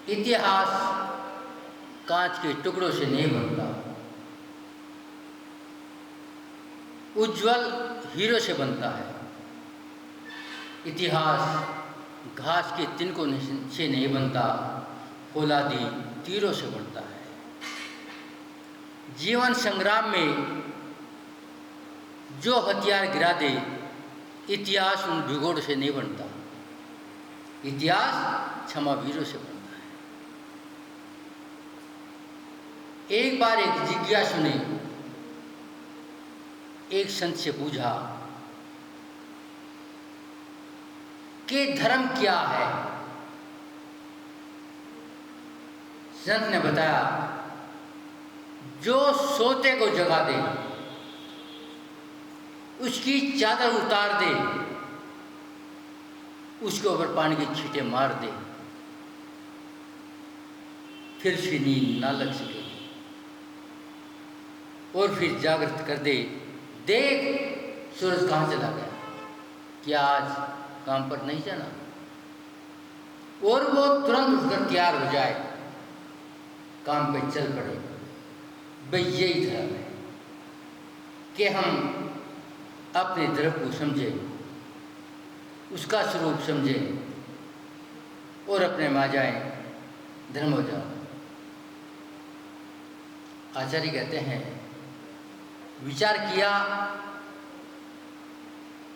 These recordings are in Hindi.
इतिहास कांच के टुकड़ों से नहीं बनता, उज्जवल हीरो से बनता है। इतिहास घास के तिनकों से नहीं बनता, फौलादी तीरों से बनता है। जीवन संग्राम में जो हथियार गिरा दे, इतिहास उन भिगोड़ से नहीं बनता, इतिहास क्षमा वीरों से बनता है। एक बार एक जिज्ञासु ने एक संत से पूछा कि धर्म क्या है। संत ने बताया, जो सोते को जगा दे, उसकी चादर उतार दे, उसके ऊपर पानी की छींटे मार दे, फिर उसकी नींद ना लग सकेगी। और फिर जागृत कर दे, देख सूरज कहाँ चला गया, क्या आज काम पर नहीं जाना। और वो तुरंत उठकर तैयार हो जाए, काम पे चल पड़े। भाई यही धर्म है कि हम अपने धर्म को समझें, उसका स्वरूप समझें और अपने में आ जाएं, धर्म हो जाओ। आचार्य कहते हैं, विचार किया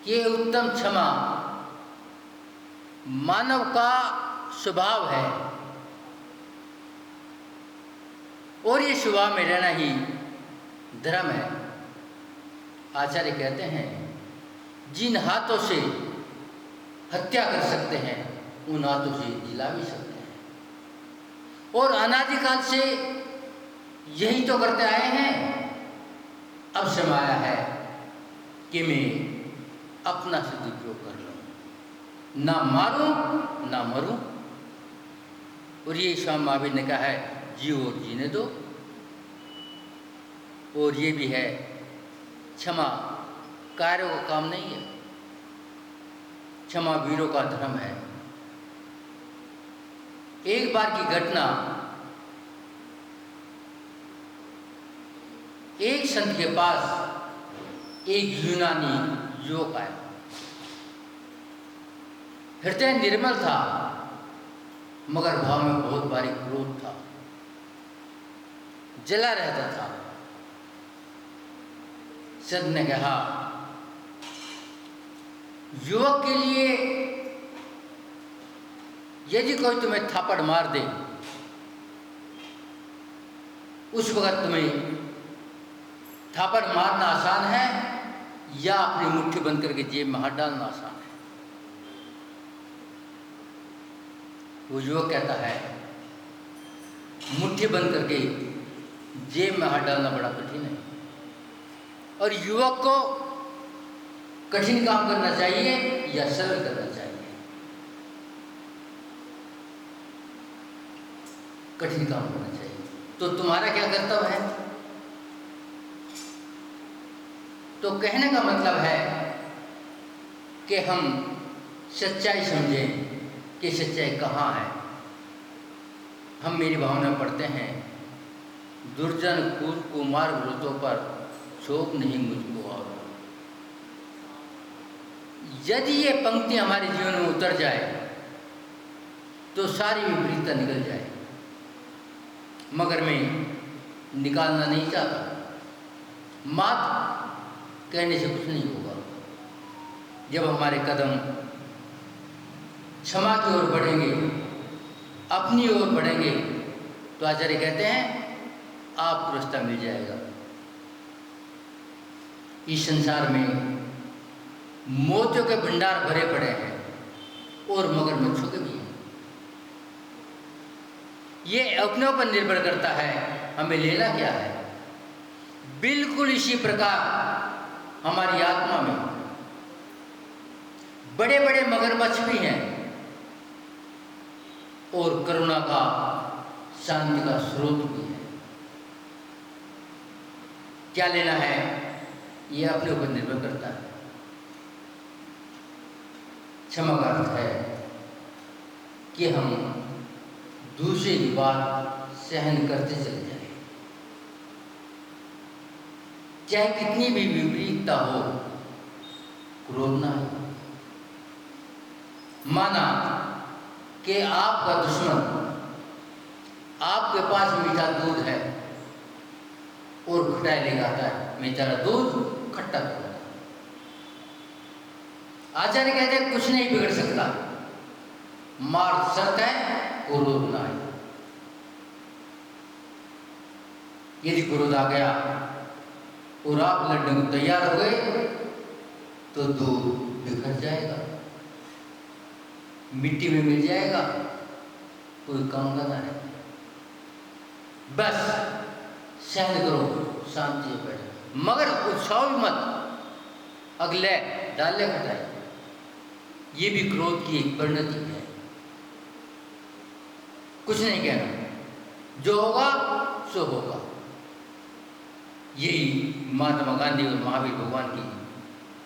कि उत्तम क्षमा मानव का स्वभाव है और ये स्वभाव में रहना ही धर्म है। आचार्य कहते हैं, जिन हाथों से हत्या कर सकते हैं, उन हाथों से जिला भी सकते हैं। और अनादिकाल से यही तो करते आए हैं। अब समय आया है कि मैं अपना सदुपयोग कर लूँ, ना मारूं ना मरूं। और ये स्वामी महावीर ने कहा है, जियो और जीने दो। और ये भी है, क्षमा कार्यों का काम नहीं है, क्षमा वीरों का धर्म है। एक बार की घटना, एक संत के पास एक यूनानी युवक आया। हृदय निर्मल था, मगर भाव में बहुत भारी क्रोध था, जला रहता था। संत ने कहा, युवक के लिए यदि कोई तुम्हें थापड़ मार दे, उस वक्त तुम्हें थापड़ मारना आसान है या अपनी मुट्ठी बंद करके जेब में हाथ डालना आसान है। वो युवक कहता है, मुट्ठी बंद करके जेब में हाथ डालना बड़ा कठिन है। और युवक को कठिन काम करना चाहिए या सरल करना चाहिए? कठिन काम करना चाहिए। तो तुम्हारा क्या कर्तव्य है? तो कहने का मतलब है कि हम सच्चाई समझें कि सच्चाई कहाँ है। हम मेरी भावना पढ़ते हैं, दुर्जन कूद कुमार व्रतों पर शोक नहीं मुझको और। यदि ये पंक्ति हमारे जीवन में उतर जाए तो सारी विपरीतता निकल जाए, मगर मैं निकालना नहीं चाहता। मात्र कहने से कुछ नहीं होगा। जब हमारे कदम क्षमा की ओर बढ़ेंगे, अपनी ओर बढ़ेंगे, तो आचार्य कहते हैं आपको रास्ता मिल जाएगा। इस संसार में मोतियों के भंडार भरे पड़े हैं और मगरमच्छों के भी हैं। ये अपने ऊपर निर्भर करता है हमें लेना क्या है। बिल्कुल इसी प्रकार हमारी आत्मा में बड़े बड़े मगरमच्छ भी हैं और करुणा का, शांति का स्रोत भी है। क्या लेना है, ये अपने ऊपर निर्भर करता है। क्षमा का अर्थ है कि हम दूसरे की बात सहन करते चले जाए, चाहे कितनी भी विपरीतता हो, क्रोध ना हो। माना कि आपका दुश्मन आपके पास मीठा दूध है और खटाई लेकर आता है, मैं तेरा दूध खट्टा करूंगा। आचार्य कहते हैं कुछ नहीं बिगड़ सकता, मार्ग सत्य है और क्रोध ना है। यदि क्रोध आ गया और आप लड़ने को तैयार हो गए तो दूध बिखर जाएगा, मिट्टी में मिल जाएगा, कोई काम का नहीं। बस सहन करो, शांति से बैठो, मगर उत्साह भी मत, अगले डाले खटाई। ये भी क्रोध की एक परिणति है। कुछ नहीं कहना, जो होगा सो होगा। यही महात्मा गांधी और महावीर भगवान की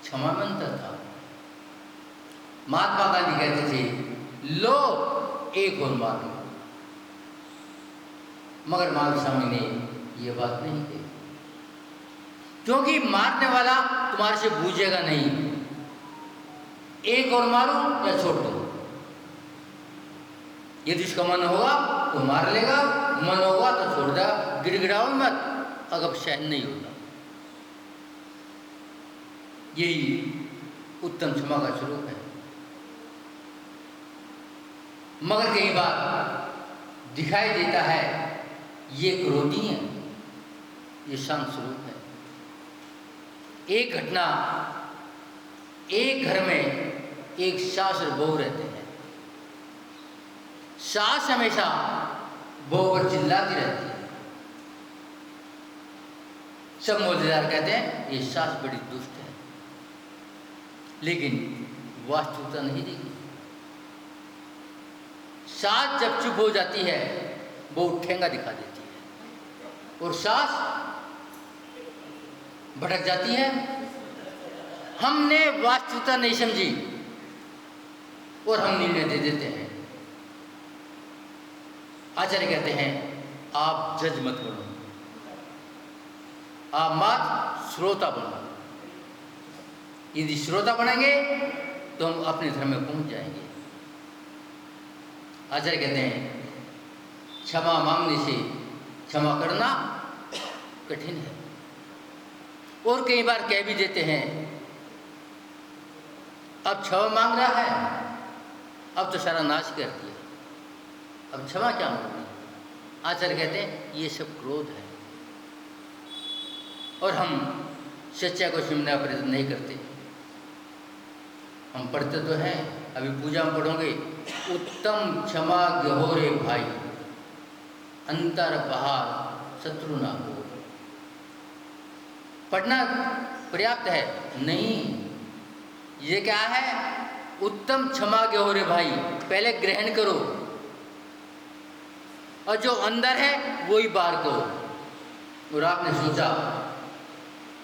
क्षमा मंत्र था। महात्मा गांधी कहते थे लो एक और मार लो, मगर महावीर स्वामी ने यह बात नहीं कही, क्योंकि मारने वाला तुम्हारे से पूछेगा नहीं, एक और मारो या छोड़ दो। यदि उसका मन होगा तो मार लेगा, मन होगा तो छोड़ देगा। गिड़गिड़ाओ मत, अगर सहन नहीं होता। यही उत्तम क्षमा का स्वरूप है। मगर कई बार दिखाई देता है ये क्रोधी है, ये शांत स्वरूप है। एक घटना, एक घर में एक सास और बहू रहते हैं। सास हमेशा बहू पर चिल्लाती रहती है। सब मौलवीदार कहते हैं ये सास बड़ी दुष्ट है, लेकिन वास्तविकता नहीं देखी। सास जब चुप हो जाती है बहू ठेंगा दिखा देती है और सास भटक जाती है। हमने वास्तविकता नहीं समझी और हम निर्णय दे देते हैं। आचार्य कहते हैं आप जज मत बनो, आप मत श्रोता बनो। यदि श्रोता बनेंगे तो हम अपने धर्म में पहुंच जाएंगे। आचार्य कहते हैं क्षमा मांगने से क्षमा करना कठिन है, और कई बार कह भी देते हैं अब क्षमा मांग रहा है, अब तो सारा नाश कर दिया, अब क्षमा क्या मांगनी। आचार्य कहते हैं ये सब क्रोध है, और हम सच्चाई को सुनने का प्रयत्न नहीं करते। हम पढ़ते तो हैं, अभी पूजा में पढ़ोगे उत्तम क्षमा गहोरे भाई, अंतर बहार शत्रु ना हो। पढ़ना पर्याप्त है नहीं, ये क्या है उत्तम क्षमा गहोरे भाई, पहले ग्रहण करो और जो अंदर है वही बाहर करो। और आपने सोचा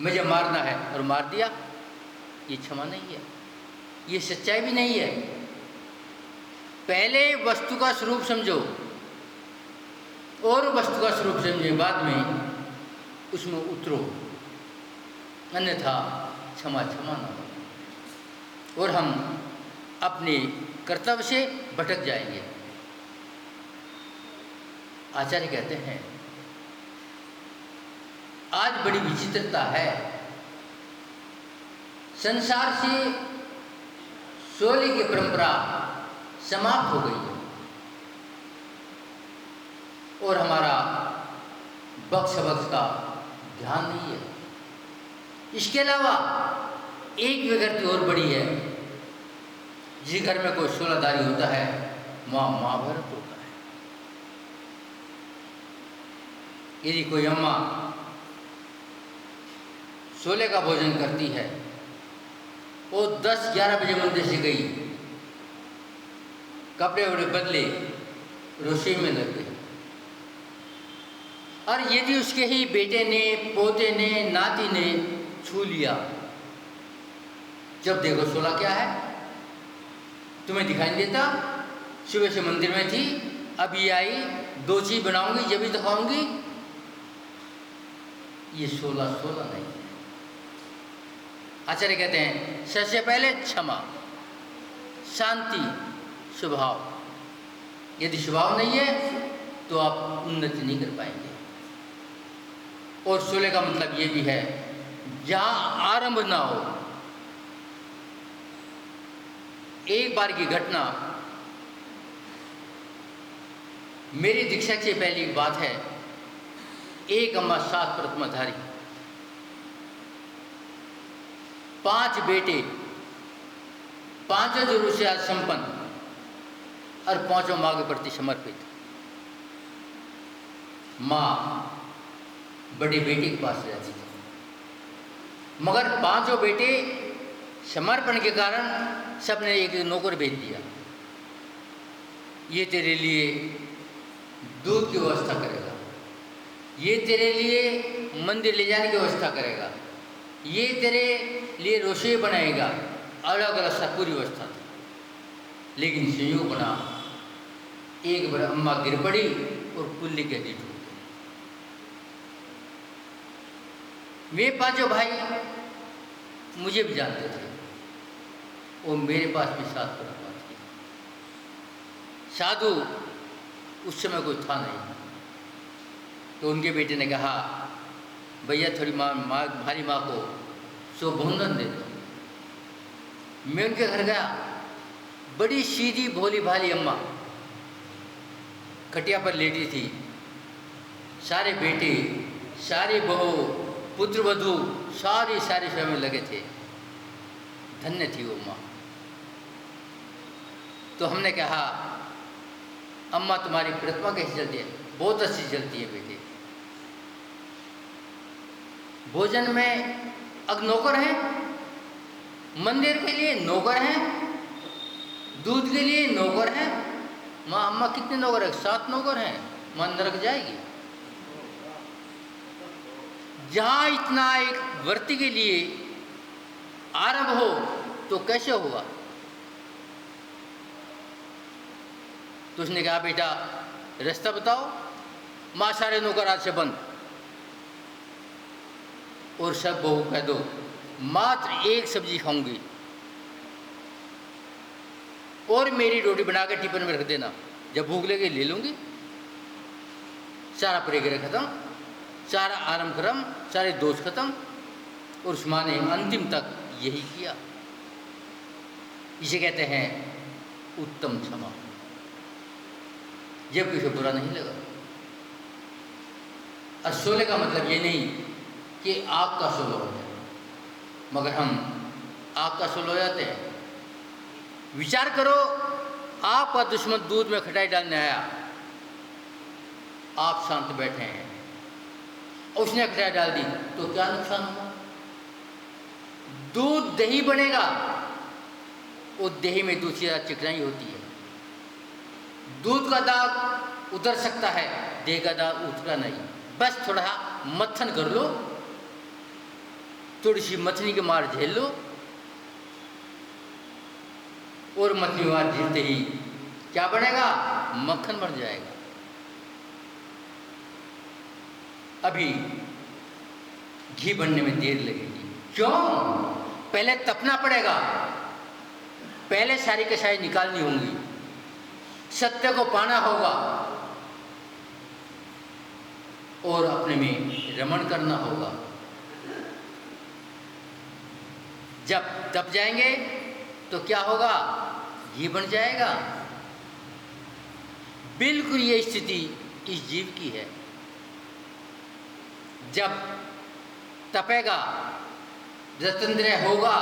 मुझे मारना है और मार दिया, ये क्षमा नहीं है, ये सच्चाई भी नहीं है। पहले वस्तु का स्वरूप समझो और वस्तु का स्वरूप समझे, बाद में उसमें उतरो, अन्यथा क्षमा क्षमा ना हो और हम अपने कर्तव्य से भटक जाएंगे। आचार्य कहते हैं आज बड़ी विचित्रता है, संसार से सोले की परंपरा समाप्त हो गई है और हमारा बख्श का ध्यान नहीं है। इसके अलावा एक विकृति और बड़ी है, जिस घर में कोई सोलहधारी होता है वहाँ महाभारत होता है। यदि कोई अम्मा सोले का भोजन करती है और 10-11 बजे मंदिर से गई, कपड़े वपड़े बदले, रसोई में लग गई, और यदि उसके ही बेटे ने, पोते ने, नाती ने छू लिया, जब देखो सोला क्या है, तुम्हें दिखाई नहीं देता, सुबह से मंदिर में थी अभी आई, 2 चीज़ बनाऊंगी जब भी दिखाऊंगी। ये 16-16 नहीं है। आचार्य कहते हैं सबसे पहले क्षमा, शांति, स्वभाव। यदि स्वभाव नहीं है तो आप उन्नति नहीं कर पाएंगे। और 16 का मतलब ये भी है जहाँ आरंभ ना हो। एक बार की घटना, मेरी दीक्षा से पहली बात है, एक अम्मा 7 प्रतिमाधारी, 5 बेटे, 5 जरूर से आज संपन्न और 5 माँ के प्रति समर्पित। माँ बड़ी बेटी के पास रहती थी, मगर 5 बेटे समर्पण के कारण सबने एक नौकर भेज दिया। ये तेरे लिए दूध की व्यवस्था करेगा, ये तेरे लिए मंदिर ले जाने की व्यवस्था करेगा, ये तेरे लिए रसोई बनाएगा, अलग अलग सब पूरी व्यवस्था थी। लेकिन संयोग बना, एक बार अम्मा गिर पड़ी और कुल्ली के दी टूट गई। वे 5 भाई मुझे भी जानते थे और मेरे पास भी 7 प्रतिमा थी। साधु उस समय कोई था नहीं, तो उनके बेटे ने कहा भैया थोड़ी हमारी माँ को सुभोंदन दे दो। मैं उनके घर गया, बड़ी सीधी भोली भाली अम्मा खटिया पर लेटी थी। सारे बेटे, सारी बहू, पुत्र वधू सारी सेवा में लगे थे। धन्य थी वो माँ। तो हमने कहा अम्मा तुम्हारी प्रतिमा कैसी चलती है? बहुत अच्छी चलती है बेटे। भोजन में अब नौकर हैं, मंदिर के लिए नौकर हैं, दूध के लिए नौकर हैं। माँ अम्मा कितने नौकर हैं? 7 नौकर हैं। माँ नरक जाएगी। जहाँ इतना एक व्रती के लिए आरंभ हो तो कैसे होगा? तो उसने कहा बेटा रास्ता बताओ। माँ सारे नौकर आज से बंद, और सब बहू कह दो मात्र एक सब्जी खाऊंगी और मेरी रोटी बना के टिफिन में रख देना, जब भूख लगे ले लूँगी। सारा परिग्रह खत्म, सारा आरंभ क्रम, सारे दोष खत्म। और उस माँ ने अंतिम तक यही किया। इसे कहते हैं उत्तम क्षमा, जब किसी बुरा नहीं लगा। और 16 का मतलब ये नहीं कि आग का 16 हो जाए, मगर हम आग का 16 हो जाते हैं। विचार करो, आपका दुश्मन दूध में खटाई डालने आया, आप शांत बैठे हैं, उसने खटाई डाल दी, तो क्या नुकसान हुआ? दूध दही बनेगा, वो दही में दूसरी चिकनाई होती है। दूध का दाग उतर सकता है, दही का दाग उतरा नहीं। बस थोड़ा मत्थन कर लो, थोड़ी सी मथनी के मार झेल लो, और मथनी मार झेलते ही क्या बनेगा? मक्खन बन जाएगा। अभी घी बनने में देर लगेगी। क्यों? पहले तपना पड़ेगा, पहले सारी कसाई निकालनी होंगी, सत्य को पाना होगा और अपने में रमण करना होगा। जब तप जाएंगे तो क्या होगा? घी बन जाएगा। बिल्कुल ये स्थिति इस जीव की है। जब तपेगा, रतन्द्रय होगा,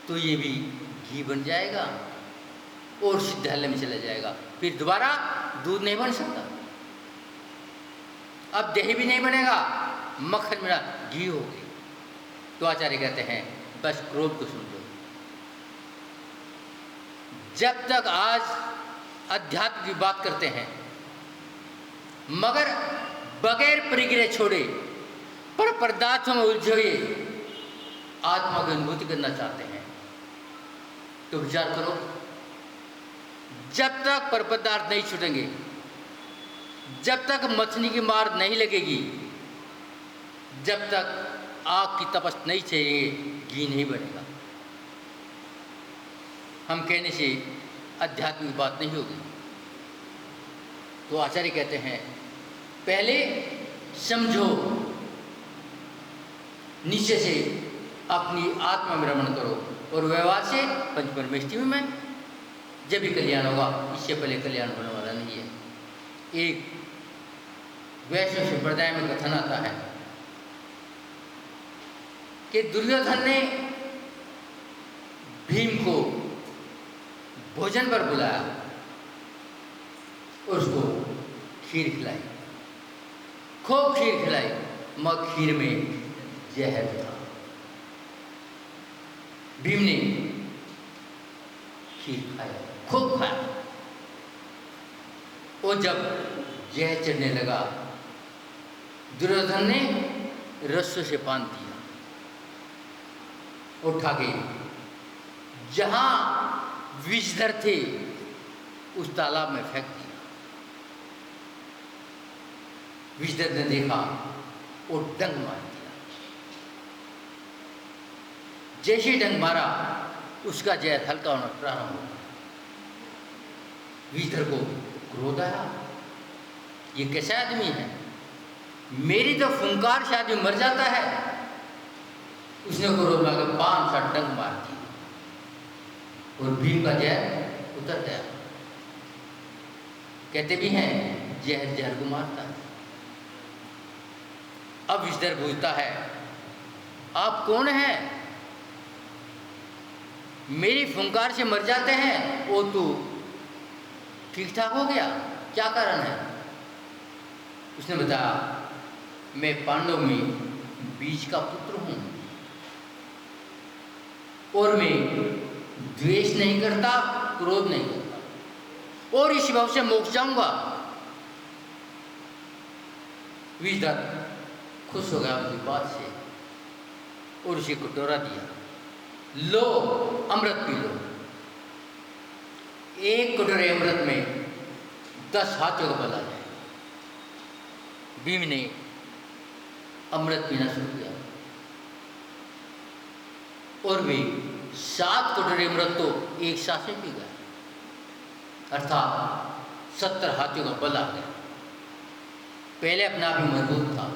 तो ये भी घी बन जाएगा और सिद्धालय में चला जाएगा। फिर दोबारा दूध नहीं बन सकता, अब दही भी नहीं बनेगा, मक्खन मिला घी हो गई। तो आचार्य कहते हैं बस क्रोध को सुन लो। जब तक आज अध्यात्म की बात करते हैं, मगर बगैर परिग्रह छोड़े पर पदार्थों में उलझे हुए आत्मा की अनुभूति करना चाहते हैं, तो विचार करो, जब तक पर पदार्थ नहीं छूटेंगे, जब तक मछली की मार नहीं लगेगी, जब तक आग की तपस नहीं चाहिए, घी नहीं बनेगा। हम कहने से आध्यात्मिक बात नहीं होगी। तो आचार्य कहते हैं पहले समझो, नीचे से अपनी आत्मा में रमण करो और व्यवहार से पंच परमेष्टि में जब भी कल्याण होगा। इससे पहले कल्याण होने वाला नहीं है। एक वैष्णव संप्रदाय में कथन आता है कि दुर्योधन ने भीम को भोजन पर बुलाया और उसको खीर खिलाई, खूब खीर खिलाई, मगर खीर में जहर था। भीम ने खीर खाया, खूब खाया, और जब जहर चढ़ने लगा, दुर्योधन ने रस्सों से बांध दिया, उठा के जहां विषधर थे उस तालाब में फेंक दिया। विषधर ने देखा और डंक मार दिया। जैसे डंक मारा, उसका जहर हल्का होना प्रारंभ हो गया। विषधर को क्रोध आया, ये कैसा आदमी है, मेरी तो फुंकार से आदमी मर जाता है। उसने क्रोध में आकर 5-7 डंक मार दिए और भीम का जहर उतर गया। कहते भी हैं जहर जहर को मारता है। अब विषधर पूछता है, आप कौन हैं, मेरी फुंकार से मर जाते हैं, वो तो ठीक ठाक हो गया, क्या कारण है? उसने बताया, मैं पांडव में बीज का पुत्र हूं और मैं द्वेष नहीं करता, क्रोध नहीं करता, और इस भाव से मोक्ष जाऊंगा। विषधर खुश हो गया उसकी बात से और उसे कटोरा दिया, लो अमृत पी लो। एक कटोरे अमृत में 10 हाथियों का बल आ जाए। भीम ने अमृत पीना शुरू किया और वे 7 कटोरे अमृत तो एक साथ में पी गए, अर्थात 70 हाथियों का बल आ गया। पहले अपना आप ही मजबूत था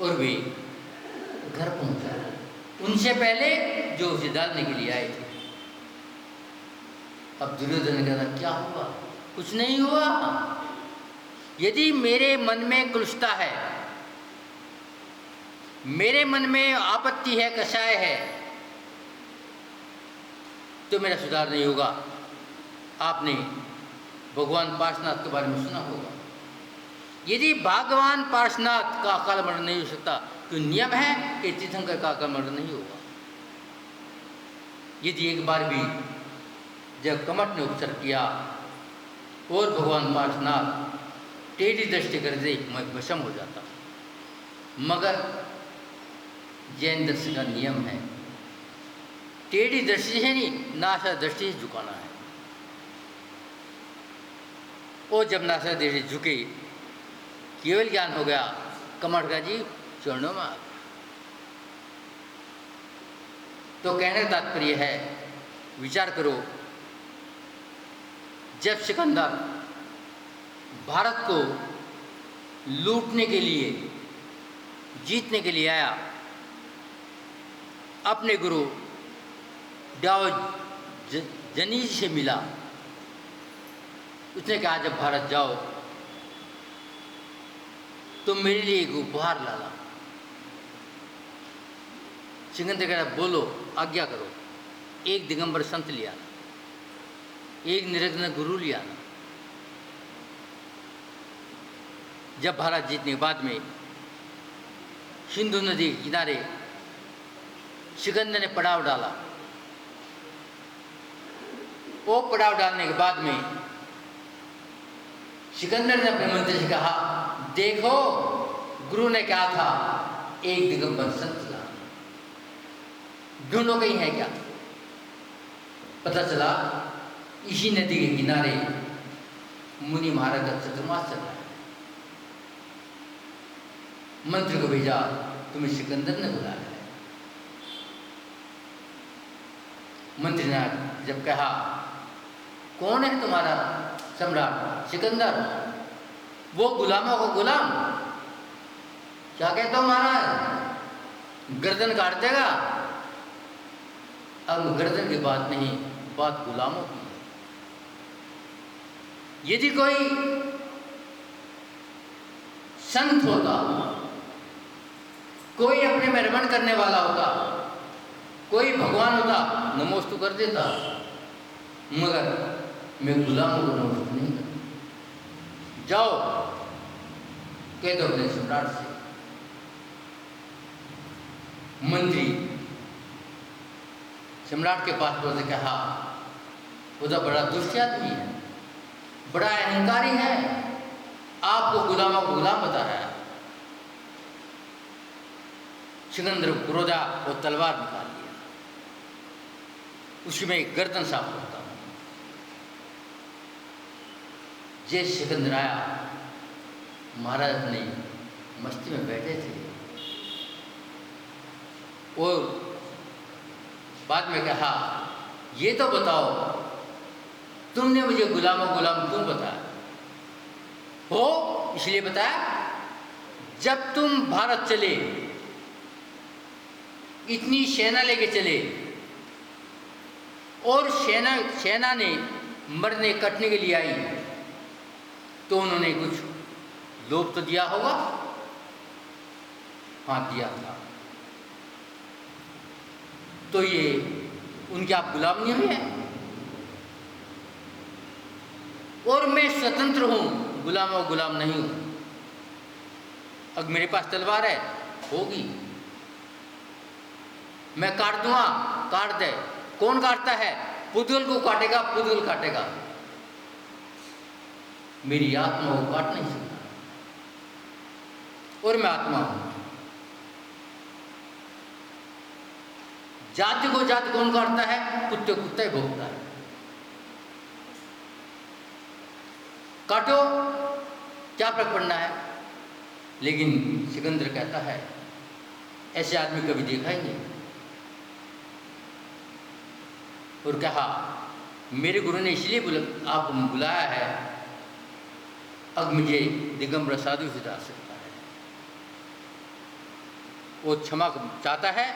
और वे घर पहुंचा उनसे पहले जो उसे डालने के लिए आए थे। अब दुर्योधन ने कहा, क्या हुआ? कुछ नहीं हुआ। यदि मेरे मन में क्लुष्टता है, मेरे मन में आपत्ति है, कषाय है, तो मेरा सुधार नहीं होगा। आपने भगवान पार्श्वनाथ के बारे में सुना होगा। यदि भगवान पार्श्वनाथ का अकाल मरण नहीं हो सकता तो नियम है कि तीर्थंकर का अकाल मरण नहीं होगा। यदि एक बार भी जब कमठ ने उपचार किया और भगवान पार्श्वनाथ टेढ़ी दृष्टि कर दे, मैं वशम हो जाता। मगर जैन दर्शन का नियम है, टेढ़ी दृष्टि से नहीं, नासा दृष्टि से झुकाना है। और जब नासा दृष्टि झुके, केवल ज्ञान हो गया, कमठ का जी चरणों में आ गया। तो कहने का तात्पर्य है, विचार करो, जब सिकंदर भारत को लूटने के लिए, जीतने के लिए आया, अपने गुरु डाओ जनीज से मिला। उसने कहा, जब भारत जाओ तो मेरे लिए एक उपहार लाना। सिकंदर कह रहा, बोलो, आज्ञा करो। एक दिगंबर संत लिया, एक निरग्न गुरु लिया। जब भारत जीतने के बाद में सिंधु नदी के किनारे सिकंदर ने पड़ाव डाला। वो पड़ाव डालने के बाद में सिकंदर ने अपने मंत्री से कहा, देखो गुरु ने कहा था एक दिगंबर संत ला, ढूंढो कहीं है क्या? पता चला इसी नदी के किनारे मुनि महाराज का चतुर्मास चल रहा है। मंत्री को भेजा, तुम्हें सिकंदर ने बुलाया है। मंत्री ने जब कहा, कौन है तुम्हारा सम्राट? सिकंदर। वो गुलामों को गुलाम? क्या कहता हूं महाराज, गर्दन काट देगा। अब गर्दन की बात नहीं, बात गुलामों की है। यदि कोई संत होता, कोई अपने में रमण करने वाला होता, कोई भगवान होता, नमोस्तु कर देता, मगर मैं गुलामों को नमोस्तु नहीं करता। जाओ कह दो अपने सम्राट से। मंत्री सम्राट के पास पहुंच कहा, वो तो बड़ा दुष्ट आदमी है, बड़ा अहंकारी है, आपको गुलामों को गुलाम बता रहा है। सिकंदर क्रोधा और तलवार निकाल लिया, उसमें गर्दन साफ करता हूं। जैसे सिकंदर आया, महाराज अपनी मस्ती में बैठे थे और बाद में कहा, ये तो बताओ तुमने मुझे गुलाम क्यों बताया? हो इसलिए बताया, जब तुम भारत चले, इतनी सेना लेके चले और सेना ने मरने कटने के लिए आई, तो उन्होंने कुछ लोभ तो दिया होगा? हाँ दिया था। तो ये उनके आप गुलाम नहीं हुए? और मैं स्वतंत्र हूं, गुलामों गुलाम नहीं हूं। अब मेरे पास तलवार है, होगी, मैं काट दूंगा, काट दे। कौन काटता है? पुद्गल को काटेगा, पुद्गल काटेगा, मेरी आत्मा को काट नहीं सकता। और मैं आत्मा हूं। जाति को जाति कौन काटता है? कुत्ते कुत्ता ही भोगता है। काटो, क्या फर्क पड़ना है? लेकिन सिकंदर कहता है, ऐसे आदमी कभी देखा ही नहीं। और कहा, मेरे गुरु ने इसलिए आपको बुलाया है, अब मुझे दिगंबर साधु से जा सकता है। वो क्षमा चाहता है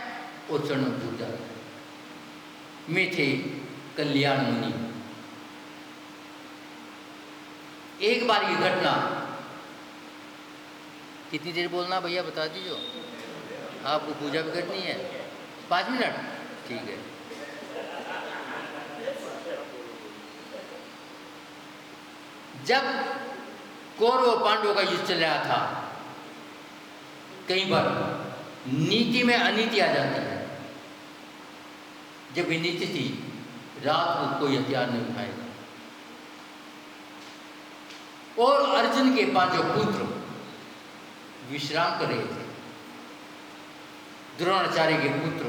और चरणों में झुक जाता है। मैं थे कल्याण मुनि। एक बार ये घटना, कितनी देर बोलना भैया बता दीजिए, आपको पूजा भी करनी है? 5 मिनट, ठीक है। जब कौरव पांडवों का युद्ध चल रहा था, कई बार नीति में अनीति आ जाती है। जब ये नीति थी, रात को कोई हथियार नहीं उठाएगा। और अर्जुन के 5 पुत्र विश्राम कर रहे थे। द्रोणाचार्य के पुत्र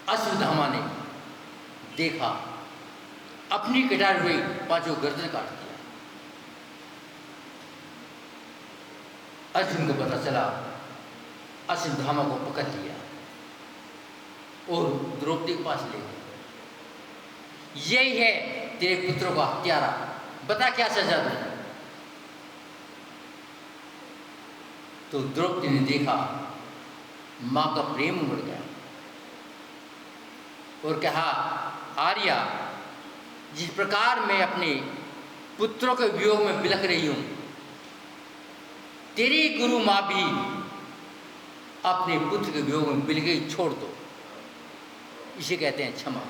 अश्वत्थामा ने देखा, अपनी कटार हुई 5 गर्दन काट दिया। अर्जुन को पता चला, अश्वत्थामा को पकड़ लिया और द्रौपदी के पास ले गए। यही है तेरे पुत्रों का हत्यारा, बता क्या सजा दूं? तो द्रौपदी ने देखा, मां का प्रेम उमड़ गया और कहा, आर्या, जिस प्रकार मैं अपने पुत्रों के वियोग में बिलख रही हूं, तेरी गुरु मां भी अपने पुत्र के वियोग में बिलख गई, छोड़ दो। इसे कहते हैं क्षमा।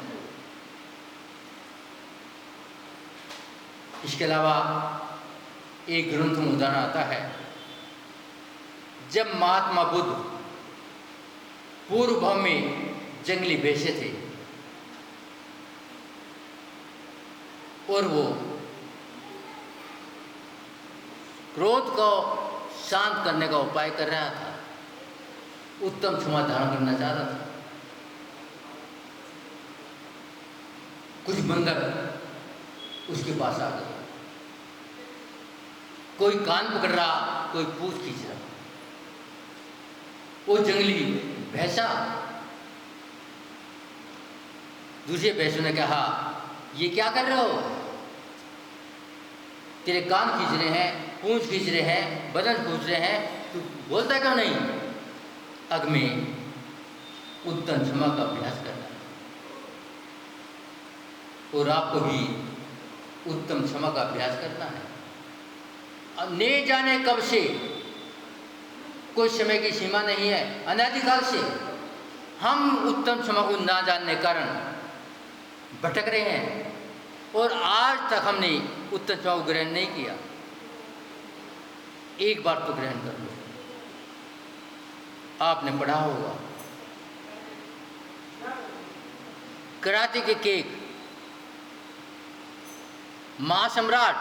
इसके अलावा एक ग्रंथ में उदाहरण आता है, जब महात्मा बुद्ध पूर्व भाव में जंगली बेचे थे और वो क्रोध को शांत करने का उपाय कर रहा था, उत्तम क्षमा धारण करना चाह रहा था। कुछ बंदर उसके पास आ गए। कोई कान पकड़ रहा, कोई पूंछ खींच रहा। वो जंगली भैंसा, दूसरे भैंसों ने कहा, ये क्या कर रहे हो? तेरे कान खींच रहे हैं, पूंछ खींच रहे हैं, बदन खींच रहे हैं, तू बोलता क्यों नहीं? अग में उत्तम क्षमा का अभ्यास करना है, और आपको भी उत्तम क्षमा का अभ्यास करना है। अब ने जाने कब से, कोई समय की सीमा नहीं है, अनादिकाल से हम उत्तम क्षमा को ना जानने के कारण भटक रहे हैं, और आज तक हमने उत्तम क्षमा को ग्रहण नहीं किया। एक बार तो ग्रहण कर लो। आपने पढ़ा होगा कराटे के केक महासम्राट,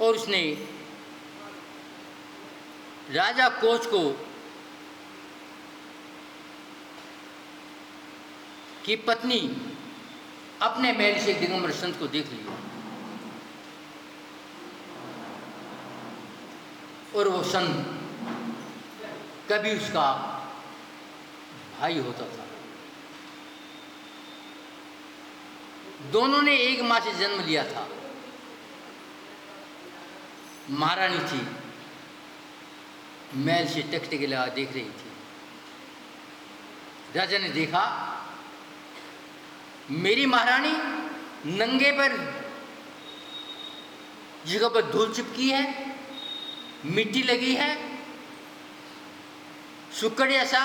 और उसने राजा कोच को की पत्नी अपने महल से दिगंबर संत को देख लिया, और वो संत कभी उसका भाई होता था। दोनों ने एक माँ से जन्म लिया था। महारानी थी, महल से टकटके के लगा देख रही थी। राजा ने देखा, मेरी महारानी नंगे पर जगह पर धूल चिपकी है, मिट्टी लगी है, सुक्कड़ जैसा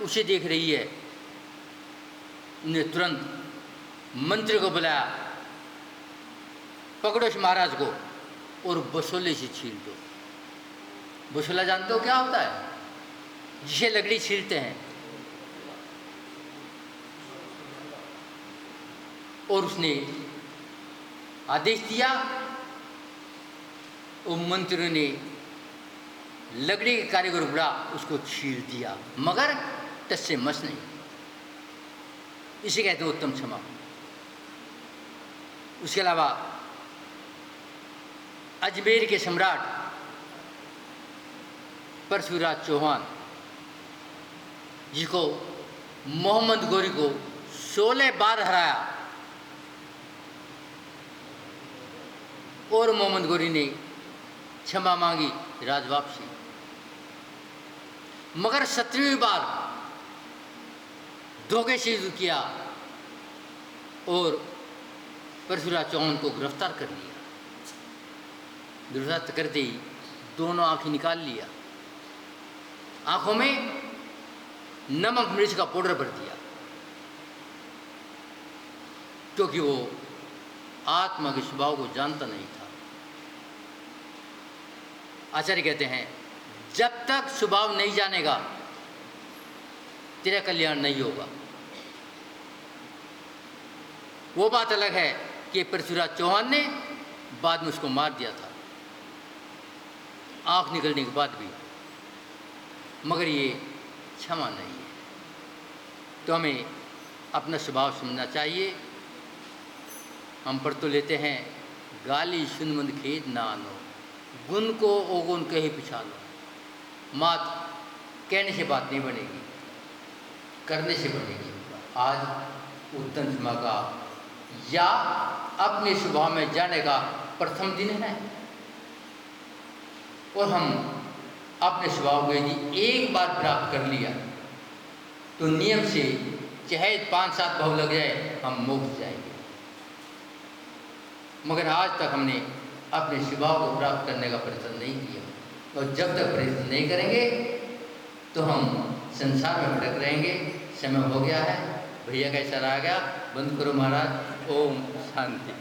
उसे देख रही है। ने तुरंत मंत्री को बुलाया, पकड़ो इस महाराज को और बसोले से छील दो। बसोला जानते हो क्या होता है? जिसे लकड़ी छीलते हैं। और उसने आदेश दिया, और मंत्री ने लकड़ी के कारीगर बुला उसको छील दिया, मगर टस से मस नहीं। इसे कहते हैं उत्तम क्षमा। उसके अलावा अजमेर के सम्राट पृथ्वीराज चौहान, जिसको मोहम्मद गोरी को 16 बार हराया, और मोहम्मद गोरी ने क्षमा मांगी, राज वापसी, मगर 17वीं बार धोखे से युद्ध किया और पृथ्वीराज चौहान को गिरफ्तार कर लिया। गिरफ्तार करते ही दोनों आंखें निकाल लिया, आंखों में नमक मिर्च का पाउडर भर दिया, क्योंकि वो आत्मा के स्वभाव को जानता नहीं था। आचार्य कहते हैं, जब तक स्वभाव नहीं जानेगा तेरा कल्याण नहीं होगा। वो बात अलग है कि पृथ्वीराज चौहान ने बाद में उसको मार दिया था, आंख निकलने के बाद भी, मगर ये क्षमा नहीं है। तो हमें अपना स्वभाव समझना चाहिए। हम पढ़ तो लेते हैं, गाली सुन मंद खेद ना आनो, गुण को अवगुण कहे पिछानो। मात कहने से बात नहीं बनेगी, करने से बनेगी। आज उत्तम क्षमा का या अपने स्वभाव में जाने का प्रथम दिन है, और हम अपने स्वभाव को यदि एक बार प्राप्त कर लिया तो नियम से चाहे 5-7 भाव लग जाए, हम मोक्ष जाएंगे। मगर आज तक हमने अपने स्वभाव को प्राप्त करने का प्रयत्न नहीं किया, और जब तक प्रयत्न नहीं करेंगे तो हम संसार में भटक रहेंगे। समय हो गया है, भैया का इशारा आ गया, बंद करो महाराज। ओम शांति।